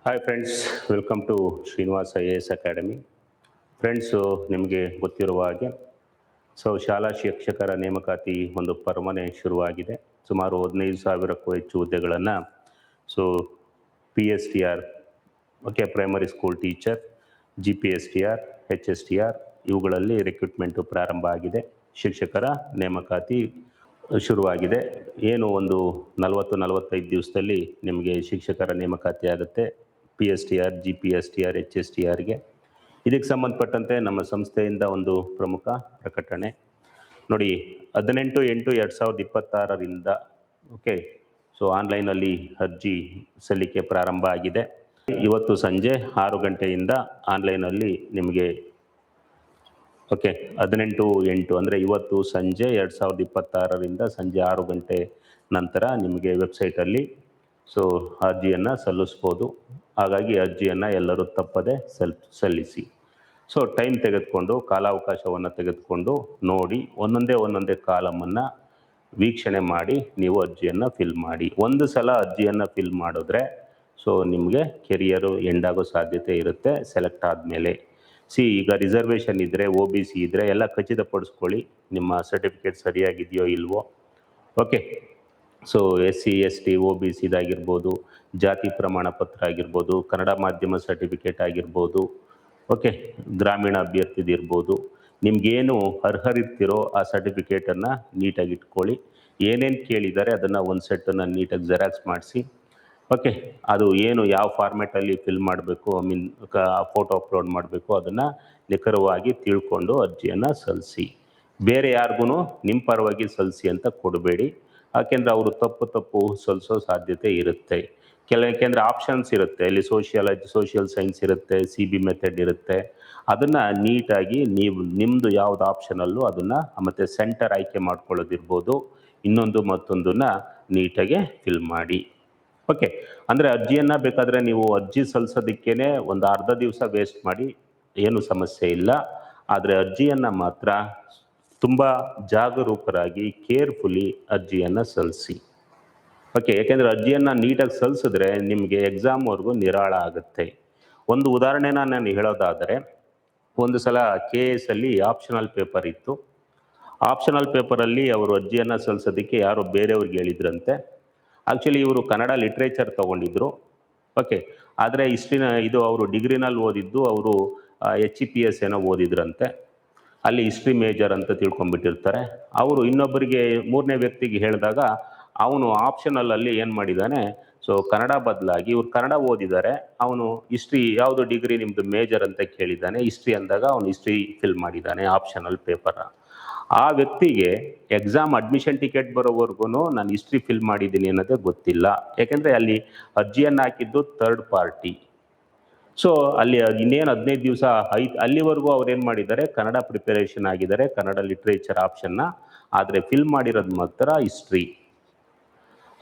Hi friends, welcome to Srinivas IAS academy. Friends, ನಿಮಗೆ ಗೊತ್ತಿರುವ ಹಾಗೆ ಶಾಲಾ ಶಿಕ್ಷಕರ ನೇಮಕಾತಿ ಒಂದು ಪರ್ವನೆ ಶುರುವಾಗಿದೆ. ಸುಮಾರು 15,000ಕ್ಕೂ ಹೆಚ್ಚು ಹುದ್ದೆಗಳನ್ನು PSTR, primary school teacher, GPSTR, HSTR ಇವುಗಳಲ್ಲಿ ರಿಕ್ರೂಟ್ಮೆಂಟು ಪ್ರಾರಂಭ ಆಗಿದೆ. ಶಿಕ್ಷಕರ ನೇಮಕಾತಿ ಶುರುವಾಗಿದೆ. ಏನು ಒಂದು 40-45 ದಿವಸದಲ್ಲಿ ನಿಮಗೆ ಶಿಕ್ಷಕರ ನೇಮಕಾತಿ ಆಗುತ್ತೆ. PSTR, GPSTR, HSTRಗೆ ಇದಕ್ಕೆ ಸಂಬಂಧಪಟ್ಟಂತೆ ನಮ್ಮ ಸಂಸ್ಥೆಯಿಂದ ಒಂದು ಪ್ರಮುಖ ಪ್ರಕಟಣೆ ನೋಡಿ. 18/8/2026ರಿಂದ ಆನ್ಲೈನಲ್ಲಿ ಅರ್ಜಿ ಸಲ್ಲಿಕೆ ಪ್ರಾರಂಭ ಆಗಿದೆ. ಇವತ್ತು ಸಂಜೆ 6 ಗಂಟೆಯಿಂದ ಆನ್ಲೈನಲ್ಲಿ ನಿಮಗೆ 18/8 ಅಂದರೆ ಇವತ್ತು ಸಂಜೆ 2026ರಿಂದ ಸಂಜೆ 6 ಗಂಟೆ ನಂತರ ನಿಮಗೆ ವೆಬ್ಸೈಟಲ್ಲಿ ಅರ್ಜಿಯನ್ನು ಸಲ್ಲಿಸ್ಬೋದು. ಹಾಗಾಗಿ ಅರ್ಜಿಯನ್ನು ಎಲ್ಲರೂ ತಪ್ಪದೆ ಸಲ್ಲಿಸಿ. ಟೈಮ್ ತೆಗೆದುಕೊಂಡು, ಕಾಲಾವಕಾಶವನ್ನು ತೆಗೆದುಕೊಂಡು ನೋಡಿ, ಒಂದೊಂದೇ ಕಾಲಮನ್ನು ವೀಕ್ಷಣೆ ಮಾಡಿ ನೀವು ಅರ್ಜಿಯನ್ನು ಫಿಲ್ ಮಾಡಿ. ಒಂದು ಸಲ ಅರ್ಜಿಯನ್ನು ಫಿಲ್ ಮಾಡಿದ್ರೆ ನಿಮಗೆ ಕೆರಿಯರು ಎಂಡ್ ಆಗೋ ಸಾಧ್ಯತೆ ಇರುತ್ತೆ ಸೆಲೆಕ್ಟ್ ಆದಮೇಲೆ. ಈಗ ರಿಸರ್ವೇಷನ್ ಇದ್ದರೆ, OBC ಇದ್ದರೆ ಎಲ್ಲ ಖಚಿತಪಡಿಸ್ಕೊಳ್ಳಿ ನಿಮ್ಮ ಸರ್ಟಿಫಿಕೇಟ್ ಸರಿಯಾಗಿದೆಯೋ ಇಲ್ವೋ. SC ST OBC ಇದಾಗಿರ್ಬೋದು, ಜಾತಿ ಪ್ರಮಾಣ ಪತ್ರ ಆಗಿರ್ಬೋದು, ಕನ್ನಡ ಮಾಧ್ಯಮ ಸರ್ಟಿಫಿಕೇಟ್ ಆಗಿರ್ಬೋದು, ಗ್ರಾಮೀಣ ಅಭ್ಯರ್ಥಿದಿರ್ಬೋದು, ನಿಮಗೇನು ಅರ್ಹರಿರ್ತಿರೋ ಆ ಸರ್ಟಿಫಿಕೇಟನ್ನು ನೀಟಾಗಿ ಇಟ್ಕೊಳ್ಳಿ. ಏನೇನು ಕೇಳಿದ್ದಾರೆ ಅದನ್ನು ಒಂದು ಸೆಟ್ಟನ್ನು ನೀಟಾಗಿ ಜೆರಾಕ್ಸ್ ಮಾಡಿಸಿ. ಅದು ಏನು ಯಾವ ಫಾರ್ಮ್ಯಾಟಲ್ಲಿ ಫಿಲ್ ಮಾಡಬೇಕು, ಫೋಟೋ ಅಪ್ಲೋಡ್ ಮಾಡಬೇಕು, ಅದನ್ನು ನಿಖರವಾಗಿ ತಿಳ್ಕೊಂಡು ಅರ್ಜಿಯನ್ನು ಸಲ್ಲಿಸಿ. ಬೇರೆ ಯಾರಿಗೂ ನಿಮ್ಮ ಪರವಾಗಿ ಸಲ್ಲಿಸಿ ಅಂತ ಕೊಡಬೇಡಿ. ಯಾಕೆಂದರೆ ಅವರು ತಪ್ಪು ಸಲ್ಲಿಸೋ ಸಾಧ್ಯತೆ ಇರುತ್ತೆ. ಯಾಕೆಂದರೆ ಆಪ್ಷನ್ಸ್ ಇರುತ್ತೆ, ಅಲ್ಲಿ ಸೋಷಿಯಲ್ ಸೈನ್ಸ್ ಇರುತ್ತೆ, CB ಮೆಥಡ್ ಇರುತ್ತೆ. ಅದನ್ನು ನೀಟಾಗಿ ನೀವು ನಿಮ್ಮದು ಯಾವುದು ಆಪ್ಷನಲ್ಲೂ ಅದನ್ನು ಮತ್ತು ಸೆಂಟರ್ ಆಯ್ಕೆ ಮಾಡ್ಕೊಳ್ಳೋದಿರ್ಬೋದು, ಇನ್ನೊಂದು ಮತ್ತೊಂದನ್ನು ನೀಟಾಗೆ ಫಿಲ್ ಮಾಡಿ. ಅಂದರೆ ಅರ್ಜಿಯನ್ನು ಬೇಕಾದರೆ ನೀವು ಅರ್ಜಿ ಸಲ್ಲಿಸೋದಕ್ಕೇ ಒಂದು ಅರ್ಧ ದಿವಸ ವೇಸ್ಟ್ ಮಾಡಿ, ಏನು ಸಮಸ್ಯೆ ಇಲ್ಲ. ಆದರೆ ಅರ್ಜಿಯನ್ನು ಮಾತ್ರ ತುಂಬ ಜಾಗರೂಕರಾಗಿ ಕೇರ್ಫುಲಿ ಅರ್ಜಿಯನ್ನು ಸಲ್ಲಿಸಿ. ಯಾಕೆಂದರೆ ಅರ್ಜಿಯನ್ನು ನೀಟಾಗಿ ಸಲ್ಲಿಸಿದ್ರೆ ನಿಮಗೆ ಎಕ್ಸಾಮ್ವರೆಗೂ ನಿರಾಳ ಆಗುತ್ತೆ. ಒಂದು ಉದಾಹರಣೆನ ನಾನು ಹೇಳೋದಾದರೆ, ಒಂದು ಸಲ KS ಅಲ್ಲಿ ಆಪ್ಷನಲ್ ಪೇಪರ್ ಇತ್ತು. ಆಪ್ಷನಲ್ ಪೇಪರಲ್ಲಿ ಅವರು ಅರ್ಜಿಯನ್ನು ಸಲ್ಲಿಸೋದಕ್ಕೆ ಯಾರೋ ಬೇರೆಯವ್ರಿಗೆ ಹೇಳಿದ್ರಂತೆ. ಆ್ಯಕ್ಚುಲಿ ಇವರು ಕನ್ನಡ ಲಿಟ್ರೇಚರ್ ತೊಗೊಂಡಿದ್ರು. ಆದರೆ ಇದು ಅವರು ಡಿಗ್ರಿನಲ್ಲಿ ಓದಿದ್ದು, ಅವರು HEPS ಏನೋ ಓದಿದ್ರಂತೆ. ಅಲ್ಲಿ ಹಿಸ್ಟ್ರಿ ಮೇಜರ್ ಅಂತ ತಿಳ್ಕೊಂಡ್ಬಿಟ್ಟಿರ್ತಾರೆ. ಅವರು ಇನ್ನೊಬ್ಬರಿಗೆ, ಮೂರನೇ ವ್ಯಕ್ತಿಗೆ ಹೇಳಿದಾಗ ಅವನು ಆಪ್ಷನಲ್ಲಲ್ಲಿ ಏನು ಮಾಡಿದ್ದಾನೆ, ಕನ್ನಡ ಬದಲಾಗಿ ಇವ್ರು ಕನ್ನಡ ಓದಿದ್ದಾರೆ, ಅವನು ಹಿಸ್ಟ್ರಿ ಯಾವುದು ಡಿಗ್ರಿ ನಿಮ್ಮದು ಮೇಜರ್ ಅಂತ ಕೇಳಿದ್ದಾನೆ. ಹಿಸ್ಟ್ರಿ ಅಂದಾಗ ಅವನು ಹಿಸ್ಟ್ರಿ ಫಿಲ್ ಮಾಡಿದ್ದಾನೆ ಆಪ್ಷನಲ್ ಪೇಪರ್. ಆ ವ್ಯಕ್ತಿಗೆ ಎಕ್ಸಾಮ್ ಅಡ್ಮಿಷನ್ ಟಿಕೆಟ್ ಬರೋವರೆಗೂ ನಾನು ಹಿಸ್ಟ್ರಿ ಫಿಲ್ ಮಾಡಿದ್ದೀನಿ ಅನ್ನೋದೇ ಗೊತ್ತಿಲ್ಲ. ಯಾಕೆಂದರೆ ಅಲ್ಲಿ ಅರ್ಜಿಯನ್ನು ಹಾಕಿದ್ದು ಥರ್ಡ್ ಪಾರ್ಟಿ. ಅಲ್ಲಿ ಇನ್ನೇನು 15 ದಿವಸ ಅಲ್ಲಿವರೆಗೂ ಅವ್ರೇನು ಮಾಡಿದ್ದಾರೆ, ಕನ್ನಡ ಪ್ರಿಪರೇಷನ್ ಆಗಿದ್ದಾರೆ, ಕನ್ನಡ ಲಿಟ್ರೇಚರ್ ಆಪ್ಷನ್ನ. ಆದರೆ ಫಿಲ್ ಮಾಡಿರೋದು ಮಾತ್ರ ಹಿಸ್ಟ್ರಿ.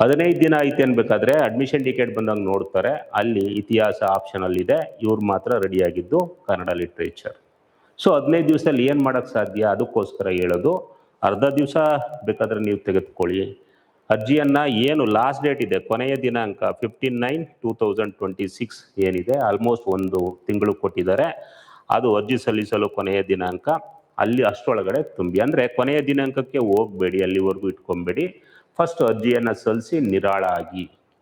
15 ದಿನ ಐತೆ ಅನ್ಬೇಕಾದ್ರೆ ಅಡ್ಮಿಷನ್ ಟಿಕೆಟ್ ಬಂದಾಗ ನೋಡ್ತಾರೆ, ಅಲ್ಲಿ ಇತಿಹಾಸ ಆಪ್ಷನಲ್ಲಿದೆ, ಇವ್ರು ಮಾತ್ರ ರೆಡಿಯಾಗಿದ್ದು ಕನ್ನಡ ಲಿಟ್ರೇಚರ್. 15 ದಿವಸದಲ್ಲಿ ಏನು ಮಾಡೋಕ್ಕೆ ಸಾಧ್ಯ? ಅದಕ್ಕೋಸ್ಕರ ಹೇಳೋದು, ಅರ್ಧ ದಿವಸ ಬೇಕಾದರೆ ನೀವು ತೆಗೆದುಕೊಳ್ಳಿ. ಅರ್ಜಿಯನ್ನು ಏನು ಲಾಸ್ಟ್ ಡೇಟ್ ಇದೆ, ಕೊನೆಯ ದಿನಾಂಕ 15/9/2026 ಏನಿದೆ, ಆಲ್ಮೋಸ್ಟ್ ಒಂದು ತಿಂಗಳು ಕೊಟ್ಟಿದ್ದಾರೆ. ಅದು ಅರ್ಜಿ ಸಲ್ಲಿಸಲು ಕೊನೆಯ ದಿನಾಂಕ, ಅಲ್ಲಿ ಅಷ್ಟರೊಳಗಡೆ ತುಂಬಿ. ಅಂದರೆ ಕೊನೆಯ ದಿನಾಂಕಕ್ಕೆ ಹೋಗಬೇಡಿ, ಅಲ್ಲಿವರೆಗೂ ಇಟ್ಕೊಬೇಡಿ. ಫಸ್ಟ್ ಅರ್ಜಿಯನ್ನು ಸಲ್ಲಿಸಿ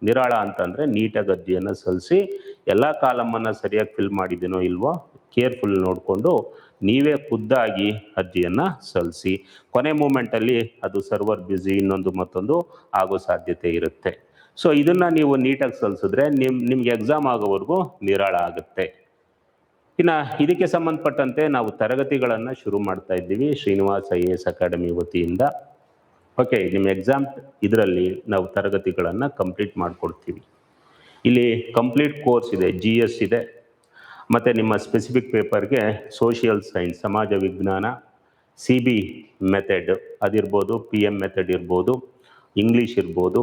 ನಿರಾಳ ಅಂತಂದರೆ ನೀಟಾಗಿ ಅರ್ಜಿಯನ್ನು ಸಲ್ಲಿಸಿ, ಎಲ್ಲ ಕಾಲಮನ್ನು ಸರಿಯಾಗಿ ಫಿಲ್ ಮಾಡಿದ್ದೀನೋ ಇಲ್ವೋ ಕೇರ್ಫುಲ್ ನೋಡಿಕೊಂಡು ನೀವೇ ಖುದ್ದಾಗಿ ಅರ್ಜಿಯನ್ನು ಸಲ್ಲಿಸಿ. ಕೊನೆ ಮೂಮೆಂಟಲ್ಲಿ ಅದು ಸರ್ವರ್ ಬ್ಯುಸಿ, ಇನ್ನೊಂದು ಮತ್ತೊಂದು ಆಗೋ ಸಾಧ್ಯತೆ ಇರುತ್ತೆ. ಇದನ್ನು ನೀವು ನೀಟಾಗಿ ಸಲ್ಲಿಸಿದ್ರೆ ನಿಮ್ಗೆ ಎಕ್ಸಾಮ್ ಆಗೋವರೆಗೂ ನಿರಾಳ ಆಗುತ್ತೆ. ಇನ್ನು ಇದಕ್ಕೆ ಸಂಬಂಧಪಟ್ಟಂತೆ ನಾವು ತರಗತಿಗಳನ್ನು ಶುರು ಮಾಡ್ತಾ ಇದ್ದೀವಿ ಶ್ರೀನಿವಾಸ್ IAS ಅಕಾಡೆಮಿ ವತಿಯಿಂದ. ನಿಮ್ಮ ಎಕ್ಸಾಮ್ ಇದರಲ್ಲಿ ನಾವು ತರಗತಿಗಳನ್ನು ಕಂಪ್ಲೀಟ್ ಮಾಡಿಕೊಡ್ತೀವಿ. ಇಲ್ಲಿ ಕಂಪ್ಲೀಟ್ ಕೋರ್ಸ್ ಇದೆ, GS ಇದೆ, ಮತ್ತು ನಿಮ್ಮ ಸ್ಪೆಸಿಫಿಕ್ ಪೇಪರ್ಗೆ ಸೋಷಿಯಲ್ ಸೈನ್ಸ್, ಸಮಾಜ ವಿಜ್ಞಾನ, CB ಮೆಥಡ್ ಅದಿರ್ಬೋದು, PM ಮೆಥಡ್ ಇರ್ಬೋದು, ಇಂಗ್ಲೀಷ್ ಇರ್ಬೋದು,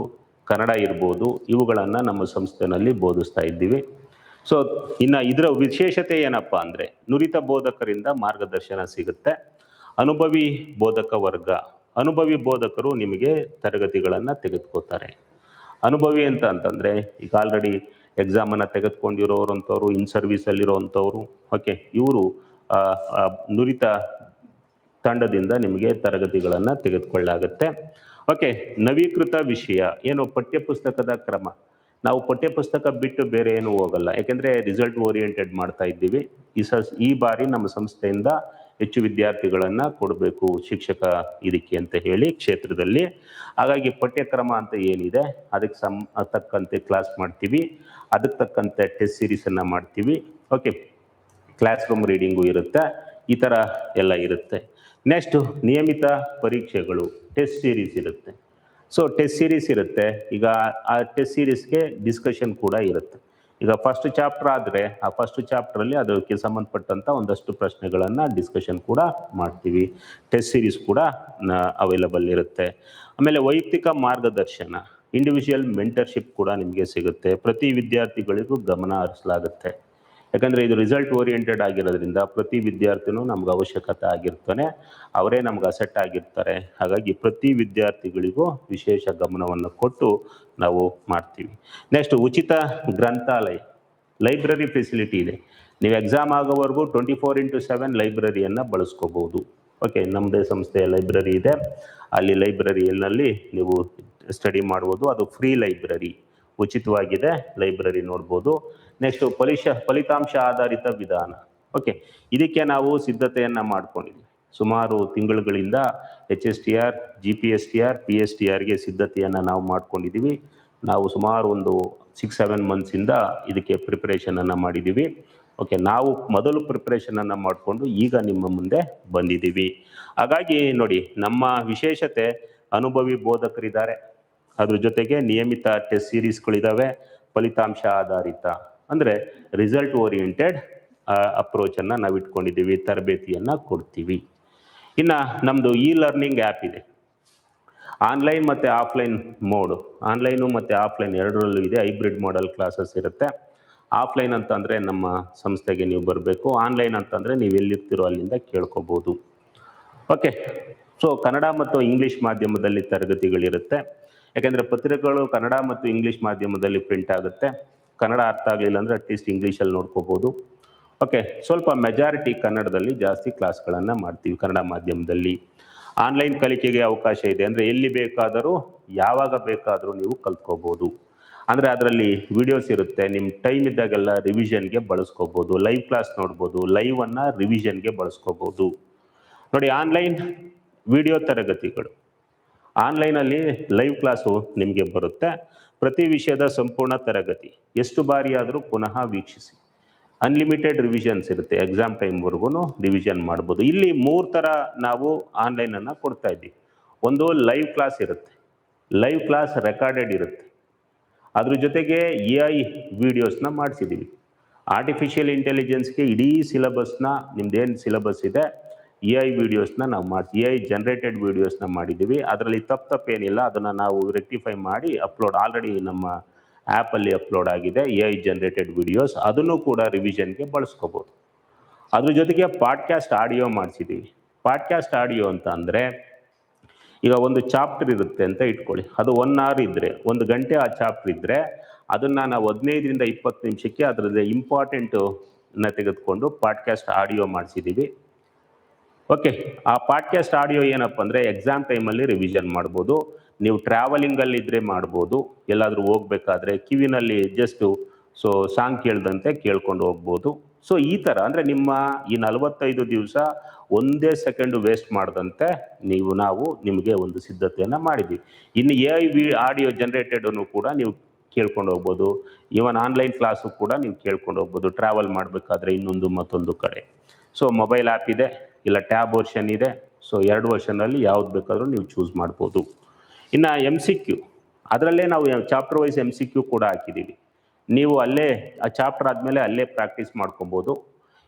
ಕನ್ನಡ ಇರ್ಬೋದು, ಇವುಗಳನ್ನು ನಮ್ಮ ಸಂಸ್ಥೆಯಲ್ಲಿ ಬೋಧಿಸ್ತಾ ಇದ್ದೀವಿ. ಇನ್ನು ಇದರ ವಿಶೇಷತೆ ಏನಪ್ಪ ಅಂದರೆ, ನುರಿತ ಬೋಧಕರಿಂದ ಮಾರ್ಗದರ್ಶನ ಸಿಗುತ್ತೆ. ಅನುಭವಿ ಬೋಧಕ ವರ್ಗ, ಅನುಭವಿ ಬೋಧಕರು ನಿಮಗೆ ತರಗತಿಗಳನ್ನು ತೆಗೆದುಕೋತಾರೆ. ಅನುಭವಿ ಅಂತಂದರೆ ಈಗ ಆಲ್ರೆಡಿ ಎಕ್ಸಾಮನ್ನು ತೆಗೆದುಕೊಂಡಿರೋರಂಥವ್ರು, ಇನ್ ಸರ್ವಿಸಲ್ಲಿರೋವಂಥವ್ರು, ಓಕೆ, ಇವರು ನುರಿತ ತಂಡದಿಂದ ನಿಮಗೆ ತರಗತಿಗಳನ್ನು ತೆಗೆದುಕೊಳ್ಳಲಾಗುತ್ತೆ. ಓಕೆ, ನವೀಕೃತ ವಿಷಯ ಏನು ಪಠ್ಯಪುಸ್ತಕದ ಕ್ರಮ. ನಾವು ಪಠ್ಯಪುಸ್ತಕ ಬಿಟ್ಟು ಬೇರೆ ಏನು ಹೋಗಲ್ಲ, ಯಾಕೆಂದರೆ ರಿಸಲ್ಟ್ ಓರಿಯೆಂಟೆಡ್ ಮಾಡ್ತಾ ಇದ್ದೀವಿ. ಈ ಬಾರಿ ನಮ್ಮ ಸಂಸ್ಥೆಯಿಂದ ಹೆಚ್ಚು ವಿದ್ಯಾರ್ಥಿಗಳನ್ನು ಕೊಡಬೇಕು ಶಿಕ್ಷಕ ಇದಕ್ಕೆ ಅಂತ ಹೇಳಿ ಕ್ಷೇತ್ರದಲ್ಲಿ. ಹಾಗಾಗಿ ಪಠ್ಯಕ್ರಮ ಅಂತ ಏನಿದೆ ಅದಕ್ಕೆ ತಕ್ಕಂತೆ ಕ್ಲಾಸ್ ಮಾಡ್ತೀವಿ, ಅದಕ್ಕೆ ತಕ್ಕಂತೆ ಟೆಸ್ಟ್ ಸೀರೀಸನ್ನು ಮಾಡ್ತೀವಿ. ಓಕೆ, ಕ್ಲಾಸ್ ರೂಮ್ ರೀಡಿಂಗು ಇರುತ್ತೆ, ಈ ಥರ ಎಲ್ಲ ಇರುತ್ತೆ. ನೆಕ್ಸ್ಟು ನಿಯಮಿತ ಪರೀಕ್ಷೆಗಳು, ಟೆಸ್ಟ್ ಸೀರೀಸ್ ಇರುತ್ತೆ. ಸೊ ಟೆಸ್ಟ್ ಸೀರೀಸ್ ಇರುತ್ತೆ. ಈಗ ಆ ಟೆಸ್ಟ್ ಸೀರೀಸ್ಗೆ ಡಿಸ್ಕಷನ್ ಕೂಡ ಇರುತ್ತೆ. ಈಗ ಫಸ್ಟ್ ಚಾಪ್ಟರ್ ಆದರೆ ಆ ಫಸ್ಟ್ ಚಾಪ್ಟ್ರಲ್ಲಿ ಅದಕ್ಕೆ ಸಂಬಂಧಪಟ್ಟಂಥ ಒಂದಷ್ಟು ಪ್ರಶ್ನೆಗಳನ್ನು ಡಿಸ್ಕಷನ್ ಕೂಡ ಮಾಡ್ತೀವಿ. ಟೆಸ್ಟ್ ಸೀರೀಸ್ ಕೂಡ ಅವೈಲಬಲ್ ಇರುತ್ತೆ. ಆಮೇಲೆ ವೈಯಕ್ತಿಕ ಮಾರ್ಗದರ್ಶನ, ಇಂಡಿವಿಜುವಲ್ ಮೆಂಟರ್ಶಿಪ್ ಕೂಡ ನಿಮಗೆ ಸಿಗುತ್ತೆ. ಪ್ರತಿ ವಿದ್ಯಾರ್ಥಿಗಳಿಗೂ ಗಮನ ಹರಿಸಲಾಗುತ್ತೆ. ಯಾಕಂದರೆ ಇದು ರಿಸಲ್ಟ್ ಓರಿಯೆಂಟೆಡ್ ಆಗಿರೋದ್ರಿಂದ ಪ್ರತಿ ವಿದ್ಯಾರ್ಥಿನೂ ನಮ್ಗೆ ಅವಶ್ಯಕತೆ ಆಗಿರ್ತಾನೆ, ಅವರೇ ನಮ್ಗೆ ಅಸೆಟ್ ಆಗಿರ್ತಾರೆ. ಹಾಗಾಗಿ ಪ್ರತಿ ವಿದ್ಯಾರ್ಥಿಗಳಿಗೂ ವಿಶೇಷ ಗಮನವನ್ನು ಕೊಟ್ಟು ನಾವು ಮಾಡ್ತೀವಿ. ನೆಕ್ಸ್ಟ್ ಉಚಿತ ಗ್ರಂಥಾಲಯ, ಲೈಬ್ರರಿ ಫೆಸಿಲಿಟಿ ಇದೆ. ನೀವು ಎಕ್ಸಾಮ್ ಆಗೋವರೆಗೂ 24x7 ಲೈಬ್ರರಿಯನ್ನು ಬಳಸ್ಕೋಬೋದು. ಓಕೆ, ನಮ್ಮದೇ ಸಂಸ್ಥೆಯ ಲೈಬ್ರರಿ ಇದೆ, ಅಲ್ಲಿ ಲೈಬ್ರರಿಯಲ್ಲಿ ನೀವು ಸ್ಟಡಿ ಮಾಡ್ಬೋದು. ಅದು ಫ್ರೀ ಲೈಬ್ರರಿ, ಉಚಿತವಾಗಿದೆ, ಲೈಬ್ರರಿ ನೋಡ್ಬೋದು. ನೆಕ್ಸ್ಟು ಫಲಿತಾಂಶ ಆಧಾರಿತ ವಿಧಾನ. ಓಕೆ, ಇದಕ್ಕೆ ನಾವು ಸಿದ್ಧತೆಯನ್ನು ಮಾಡ್ಕೊಂಡಿದ್ದೀವಿ. ಸುಮಾರು ತಿಂಗಳುಗಳಿಂದ HSTR, GPSTR, PSTRಗೆ ಸಿದ್ಧತೆಯನ್ನು ನಾವು ಮಾಡ್ಕೊಂಡಿದ್ದೀವಿ. ನಾವು ಸುಮಾರು ಒಂದು 6-7 ಮಂತ್ಸಿಂದ ಇದಕ್ಕೆ ಪ್ರಿಪ್ರೇಷನನ್ನು ಮಾಡಿದ್ದೀವಿ. ಓಕೆ, ನಾವು ಮೊದಲು ಪ್ರಿಪ್ರೇಷನನ್ನು ಮಾಡಿಕೊಂಡು ಈಗ ನಿಮ್ಮ ಮುಂದೆ ಬಂದಿದ್ದೀವಿ. ಹಾಗಾಗಿ ನೋಡಿ, ನಮ್ಮ ವಿಶೇಷತೆ ಅನುಭವಿ ಬೋಧಕರಿದ್ದಾರೆ, ಅದ್ರ ಜೊತೆಗೆ ನಿಯಮಿತ ಟೆಸ್ಟ್ ಸೀರೀಸ್ಗಳಿದ್ದಾವೆ, ಫಲಿತಾಂಶ ಆಧಾರಿತ ಅಂದರೆ ರಿಸಲ್ಟ್ ಓರಿಯೆಂಟೆಡ್ ಅಪ್ರೋಚನ್ನು ನಾವು ಇಟ್ಕೊಂಡಿದ್ದೀವಿ, ತರಬೇತಿಯನ್ನು ಕೊಡ್ತೀವಿ. ಇನ್ನು ನಮ್ಮದು ಲರ್ನಿಂಗ್ ಆ್ಯಪ್ ಇದೆ. ಆನ್ಲೈನ್ ಮತ್ತು ಆಫ್ಲೈನ್ ಮೋಡು, ಆನ್ಲೈನು ಮತ್ತು ಆಫ್ಲೈನ್ ಎರಡರಲ್ಲೂ ಇದೆ. ಹೈಬ್ರಿಡ್ ಮಾಡೆಲ್ ಕ್ಲಾಸಸ್ ಇರುತ್ತೆ. ಆಫ್ಲೈನ್ ಅಂತಂದರೆ ನಮ್ಮ ಸಂಸ್ಥೆಗೆ ನೀವು ಬರಬೇಕು, ಆನ್ಲೈನ್ ಅಂತಂದರೆ ನೀವು ಎಲ್ಲಿರ್ತೀರೋ ಅಲ್ಲಿಂದ ಕೇಳ್ಕೊಬೋದು. ಓಕೆ, ಸೊ ಕನ್ನಡ ಮತ್ತು ಇಂಗ್ಲೀಷ್ ಮಾಧ್ಯಮದಲ್ಲಿ ತರಗತಿಗಳಿರುತ್ತೆ. ಯಾಕೆಂದರೆ ಪತ್ರಿಕೆಗಳು ಕನ್ನಡ ಮತ್ತು ಇಂಗ್ಲೀಷ್ ಮಾಧ್ಯಮದಲ್ಲಿ ಪ್ರಿಂಟ್ ಆಗುತ್ತೆ. ಕನ್ನಡ ಅರ್ಥ ಆಗಲಿಲ್ಲ ಅಂದರೆ ಅಟ್ಲೀಸ್ಟ್ ಇಂಗ್ಲೀಷಲ್ಲಿ ನೋಡ್ಕೋಬೋದು. ಓಕೆ, ಸ್ವಲ್ಪ ಮೆಜಾರಿಟಿ ಕನ್ನಡದಲ್ಲಿ ಜಾಸ್ತಿ ಕ್ಲಾಸ್ಗಳನ್ನು ಮಾಡ್ತೀವಿ ಕನ್ನಡ ಮಾಧ್ಯಮದಲ್ಲಿ. ಆನ್ಲೈನ್ ಕಲಿಕೆಗೆ ಅವಕಾಶ ಇದೆ, ಅಂದರೆ ಎಲ್ಲಿ ಬೇಕಾದರೂ ಯಾವಾಗ ಬೇಕಾದರೂ ನೀವು ಕಲ್ತ್ಕೋಬೋದು. ಅಂದರೆ ಅದರಲ್ಲಿ ವಿಡಿಯೋಸ್ ಇರುತ್ತೆ, ನಿಮ್ಮ ಟೈಮ್ ಇದ್ದಾಗೆಲ್ಲ ರಿವಿಷನ್ಗೆ ಬಳಸ್ಕೋಬೋದು. ಲೈವ್ ಕ್ಲಾಸ್ ನೋಡ್ಬೋದು, ಲೈವನ್ನು ರಿವಿಷನ್ಗೆ ಬಳಸ್ಕೋಬೋದು. ನೋಡಿ, ಆನ್ಲೈನ್ ವಿಡಿಯೋ ತರಗತಿಗಳು, ಆನ್ಲೈನಲ್ಲಿ ಲೈವ್ ಕ್ಲಾಸು ನಿಮಗೆ ಬರುತ್ತೆ. ಪ್ರತಿ ವಿಷಯದ ಸಂಪೂರ್ಣ ತರಗತಿ ಎಷ್ಟು ಬಾರಿ ಆದರೂ ಪುನಃ ವೀಕ್ಷಿಸಿ. ಅನ್ಲಿಮಿಟೆಡ್ ರಿವಿಷನ್ಸ್ ಇರುತ್ತೆ, ಎಕ್ಸಾಮ್ ಟೈಮ್ವರೆಗೂ ರಿವಿಷನ್ ಮಾಡ್ಬೋದು. ಇಲ್ಲಿ 3 ಥರ ನಾವು ಆನ್ಲೈನನ್ನು ಕೊಡ್ತಾ ಇದ್ದೀವಿ. ಒಂದು ಲೈವ್ ಕ್ಲಾಸ್ ಇರುತ್ತೆ, ಲೈವ್ ಕ್ಲಾಸ್ ರೆಕಾರ್ಡೆಡ್ ಇರುತ್ತೆ. ಅದ್ರ ಜೊತೆಗೆ AI ವಿಡಿಯೋಸ್ನ ಮಾಡಿಸಿದ್ದೀವಿ. ಆರ್ಟಿಫಿಷಿಯಲ್ ಇಂಟೆಲಿಜೆನ್ಸ್ಗೆ ಇಡೀ ಸಿಲೆಬಸ್ನ, ನಿಮ್ದೇನು ಸಿಲೆಬಸ್ ಇದೆ AI ವಿಡಿಯೋಸ್ನ ನಾವು AI ಜನರೇಟೆಡ್ ವಿಡಿಯೋಸ್ನ ಮಾಡಿದ್ದೀವಿ. ಅದರಲ್ಲಿ ತಪ್ಪೇನಿಲ್ಲ, ಅದನ್ನು ನಾವು ರೆಕ್ಟಿಫೈ ಮಾಡಿ ಆಲ್ರೆಡಿ ನಮ್ಮ ಆ್ಯಪಲ್ಲಿ ಅಪ್ಲೋಡ್ ಆಗಿದೆ AI ಜನರೇಟೆಡ್ ವಿಡಿಯೋಸ್. ಅದನ್ನು ಕೂಡ ರಿವಿಷನ್ಗೆ ಬಳಸ್ಕೋಬೋದು. ಅದ್ರ ಜೊತೆಗೆ ಪಾಡ್ಕಾಸ್ಟ್ ಆಡಿಯೋ ಮಾಡಿಸಿದ್ದೀವಿ. ಪಾಡ್ಕಾಸ್ಟ್ ಆಡಿಯೋ ಅಂತ ಅಂದರೆ, ಈಗ ಒಂದು ಚಾಪ್ಟರ್ ಇರುತ್ತೆ ಅಂತ ಇಟ್ಕೊಳ್ಳಿ, ಅದು 1 hour ಇದ್ದರೆ, 1 ಗಂಟೆ ಆ ಚಾಪ್ಟರ್ ಇದ್ದರೆ ಅದನ್ನು ನಾವು 15ರಿಂದ 20 ನಿಮಿಷಕ್ಕೆ ಅದರದ್ದು ಇಂಪಾರ್ಟೆಂಟನ್ನ ತೆಗೆದುಕೊಂಡು ಪಾಡ್ಕಾಸ್ಟ್ ಆಡಿಯೋ ಮಾಡಿಸಿದ್ದೀವಿ. ಓಕೆ, ಆ ಪಾಡ್ಕಾಸ್ಟ್ ಆಡಿಯೋ ಏನಪ್ಪ ಅಂದರೆ ಎಕ್ಸಾಮ್ ಟೈಮಲ್ಲಿ ರಿವಿಷನ್ ಮಾಡ್ಬೋದು. ನೀವು ಟ್ರಾವೆಲಿಂಗಲ್ಲಿದ್ದರೆ ಮಾಡ್ಬೋದು, ಎಲ್ಲಾದರೂ ಹೋಗ್ಬೇಕಾದ್ರೆ ಕಿವಿನಲ್ಲಿ ಜಸ್ಟು ಸಾಂಗ್ ಕೇಳ್ದಂತೆ ಕೇಳ್ಕೊಂಡು ಹೋಗ್ಬೋದು. ಸೊ ಈ ಥರ ಅಂದರೆ ನಿಮ್ಮ ಈ 45 ದಿವಸ ಒಂದೇ ಸೆಕೆಂಡು ವೇಸ್ಟ್ ಮಾಡದಂತೆ ನಾವು ನಿಮಗೆ ಒಂದು ಸಿದ್ಧತೆಯನ್ನು ಮಾಡಿದ್ದೀವಿ. ಇನ್ನು AI ಆಡಿಯೋ ಜನರೇಟೆಡನ್ನು ಕೂಡ ನೀವು ಕೇಳ್ಕೊಂಡು ಹೋಗ್ಬೋದು. ಈವನ್ ಆನ್ಲೈನ್ ಕ್ಲಾಸು ಕೂಡ ನೀವು ಕೇಳ್ಕೊಂಡು ಹೋಗ್ಬೋದು, ಟ್ರಾವೆಲ್ ಮಾಡಬೇಕಾದ್ರೆ ಇನ್ನೊಂದು ಮತ್ತೊಂದು ಕಡೆ. ಸೊ ಮೊಬೈಲ್ ಆ್ಯಪ್ ಇದೆ, ಇಲ್ಲ ಟ್ಯಾಬ್ ವರ್ಷನ್ ಇದೆ. ಸೊ 2 ವರ್ಷನಲ್ಲಿ ಯಾವ್ದು ಬೇಕಾದರೂ ನೀವು ಚೂಸ್ ಮಾಡ್ಬೋದು. ಇನ್ನು MCQ, ಅದರಲ್ಲೇ ನಾವು ಚಾಪ್ಟರ್ ವೈಸ್ MCQ ಕೂಡ ಹಾಕಿದ್ದೀವಿ. ನೀವು ಅಲ್ಲೇ ಆ ಚಾಪ್ಟರ್ ಆದಮೇಲೆ ಅಲ್ಲೇ ಪ್ರಾಕ್ಟೀಸ್ ಮಾಡ್ಕೊಬೋದು.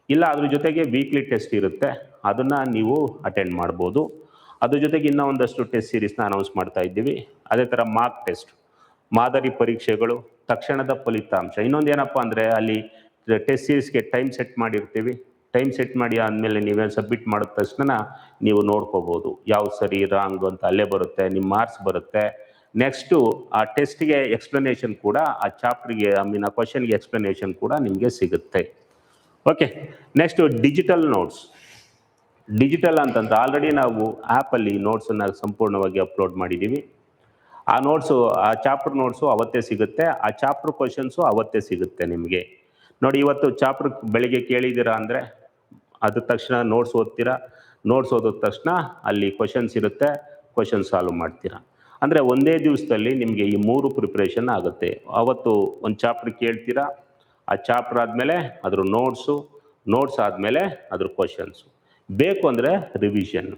ಇಲ್ಲ ಅದ್ರ ಜೊತೆಗೆ ವೀಕ್ಲಿ ಟೆಸ್ಟ್ ಇರುತ್ತೆ, ಅದನ್ನು ನೀವು ಅಟೆಂಡ್ ಮಾಡ್ಬೋದು. ಅದ್ರ ಜೊತೆಗೆ ಇನ್ನೂ ಒಂದಷ್ಟು ಟೆಸ್ಟ್ ಸೀರೀಸ್ನ ಅನೌನ್ಸ್ ಮಾಡ್ತಾ ಇದ್ದೀವಿ. ಅದೇ ಥರ ಮಾರ್ಕ್ ಟೆಸ್ಟ್, ಮಾದರಿ ಪರೀಕ್ಷೆಗಳು, ತಕ್ಷಣದ ಫಲಿತಾಂಶ. ಇನ್ನೊಂದು ಏನಪ್ಪ ಅಂದರೆ, ಅಲ್ಲಿ ಟೆಸ್ಟ್ ಸೀರೀಸ್ಗೆ ಟೈಮ್ ಸೆಟ್ ಮಾಡಿರ್ತೀವಿ. ಟೈಮ್ ಸೆಟ್ ಮಾಡಿ ಆದಮೇಲೆ ನೀವೇ ಸಬ್ಮಿಟ್ ಮಾಡಿದ ತಕ್ಷಣ ನೀವು ನೋಡ್ಕೋಬೋದು ಯಾವ್ದು ಸರಿ ರಾಂಗ್ ಅಂತ ಅಲ್ಲೇ ಬರುತ್ತೆ. ನಿಮ್ಮ ಮಾರ್ಕ್ಸ್ ಬರುತ್ತೆ, ನೆಕ್ಸ್ಟು ಆ ಟೆಸ್ಟ್ಗೆ ಎಕ್ಸ್ಪ್ಲನೇಷನ್ ಕೂಡ, ಆ ಚಾಪ್ಟ್ರಿಗೆ ಆ ಕ್ವಶನ್ಗೆ ಎಕ್ಸ್ಪ್ಲನೇಷನ್ ಕೂಡ ನಿಮಗೆ ಸಿಗುತ್ತೆ. Okay, next digital notes. Digital ಅಂತಂದ್ರೆ ಆಲ್ರೆಡಿ ನಾವು ಆ್ಯಪಲ್ಲಿ ನೋಟ್ಸನ್ನು ಸಂಪೂರ್ಣವಾಗಿ ಅಪ್ಲೋಡ್ ಮಾಡಿದ್ದೀವಿ. ಆ ನೋಟ್ಸು, ಆ ಚಾಪ್ಟರ್ ನೋಟ್ಸು ಅವತ್ತೇ ಸಿಗುತ್ತೆ, ಆ ಚಾಪ್ಟರ್ ಕ್ವಶನ್ಸು ಅವತ್ತೇ ಸಿಗುತ್ತೆ ನಿಮಗೆ. ನೋಡಿ, ಇವತ್ತು ಚಾಪ್ಟರ್ ಬೆಳಿಗ್ಗೆ ಕೇಳಿದ್ದೀರಾ ಅಂದರೆ ಅದ್ರ ತಕ್ಷಣ ನೋಟ್ಸ್ ಓದ್ತೀರಾ, ನೋಟ್ಸ್ ಓದಿದ ತಕ್ಷಣ ಅಲ್ಲಿ ಕ್ವಶನ್ಸ್ ಇರುತ್ತೆ, ಕ್ವಶನ್ ಸಾಲ್ವ್ ಮಾಡ್ತೀರಾ. ಅಂದರೆ ಒಂದೇ ದಿವಸದಲ್ಲಿ ನಿಮಗೆ ಈ 3 ಪ್ರಿಪ್ರೇಷನ್ ಆಗುತ್ತೆ. ಅವತ್ತು ಒಂದು ಚಾಪ್ಟರ್ ಕೇಳ್ತೀರಾ, ಆ ಚಾಪ್ಟರ್ ಆದಮೇಲೆ ಅದ್ರ ನೋಟ್ಸ್ ಆದಮೇಲೆ ಅದ್ರ ಕ್ವಶನ್ಸು, ಬೇಕು ಅಂದರೆ ರಿವಿಷನ್.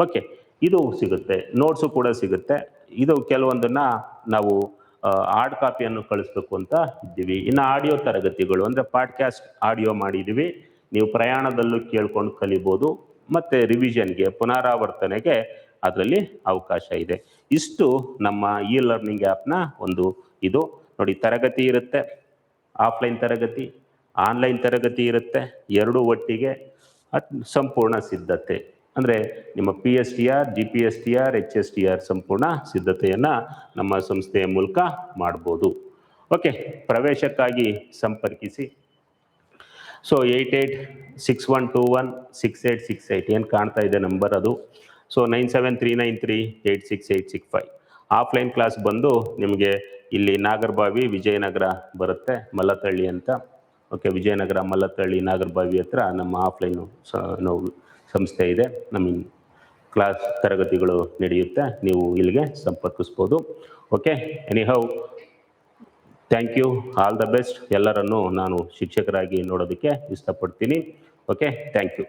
ಓಕೆ, ಇದು ಸಿಗುತ್ತೆ, ನೋಟ್ಸು ಕೂಡ ಸಿಗುತ್ತೆ. ಇದು ಕೆಲವೊಂದನ್ನು ನಾವು ಹಾರ್ಡ್ ಕಾಪಿಯನ್ನು ಕಳಿಸ್ಬೇಕು ಅಂತ ಇದ್ದೀವಿ. ಇನ್ನು ಆಡಿಯೋ ತರಗತಿಗಳು ಅಂದರೆ ಪಾಡ್ಕ್ಯಾಸ್ಟ್ ಆಡಿಯೋ ಮಾಡಿದ್ದೀವಿ, ನೀವು ಪ್ರಯಾಣದಲ್ಲೂ ಕೇಳ್ಕೊಂಡು ಕಲಿಬೋದು, ಮತ್ತು ರಿವಿಷನ್ಗೆ, ಪುನರಾವರ್ತನೆಗೆ ಅದರಲ್ಲಿ ಅವಕಾಶ ಇದೆ. ಇಷ್ಟು ನಮ್ಮ ಇ ಲರ್ನಿಂಗ್ ಆ್ಯಪ್ನ ಒಂದು ಇದು ನೋಡಿ. ತರಗತಿ ಇರುತ್ತೆ, ಆಫ್ಲೈನ್ ತರಗತಿ, ಆನ್ಲೈನ್ ತರಗತಿ ಇರುತ್ತೆ, ಎರಡೂ ಒಟ್ಟಿಗೆ ಸಂಪೂರ್ಣ ಸಿದ್ಧತೆ. ಅಂದರೆ ನಿಮ್ಮ PSTR, GPSTR, HSTR ಸಂಪೂರ್ಣ ಸಿದ್ಧತೆಯನ್ನು ನಮ್ಮ ಸಂಸ್ಥೆಯ ಮೂಲಕ ಮಾಡ್ಬೋದು. ಓಕೆ, ಪ್ರವೇಶಕ್ಕಾಗಿ ಸಂಪರ್ಕಿಸಿ. ಸೊ 8861216868 ಏನು ಕಾಣ್ತಾ ಇದೆ ನಂಬರ್, ಅದು. ಸೊ 9739386865. ಆಫ್ಲೈನ್ ಕ್ಲಾಸ್ ಬಂದು ನಿಮಗೆ ಇಲ್ಲಿ ನಾಗರಬಾವಿ, ವಿಜಯನಗರ ಬರುತ್ತೆ, ಮಲ್ಲತ್ತಳ್ಳಿ ಅಂತ. ಓಕೆ, ವಿಜಯನಗರ, ಮಲ್ಲತ್ತಳ್ಳಿ, ನಾಗರಬಾವಿ ಹತ್ರ ನಮ್ಮ ಆಫ್ಲೈನು ಸಂಸ್ಥೆ ಇದೆ. ನಮ್ಮ ಕ್ಲಾಸ್ ತರಗತಿಗಳು ನಡೆಯುತ್ತೆ, ನೀವು ಇಲ್ಲಿಗೆ ಸಂಪರ್ಕಿಸ್ಬೋದು. Okay, anyhow, thank you, all the best. ಎಲ್ಲರನ್ನೂ ನಾನು ಶಿಕ್ಷಕರಾಗಿ ನೋಡೋದಕ್ಕೆ ಇಷ್ಟಪಡ್ತೀನಿ. Okay, thank you.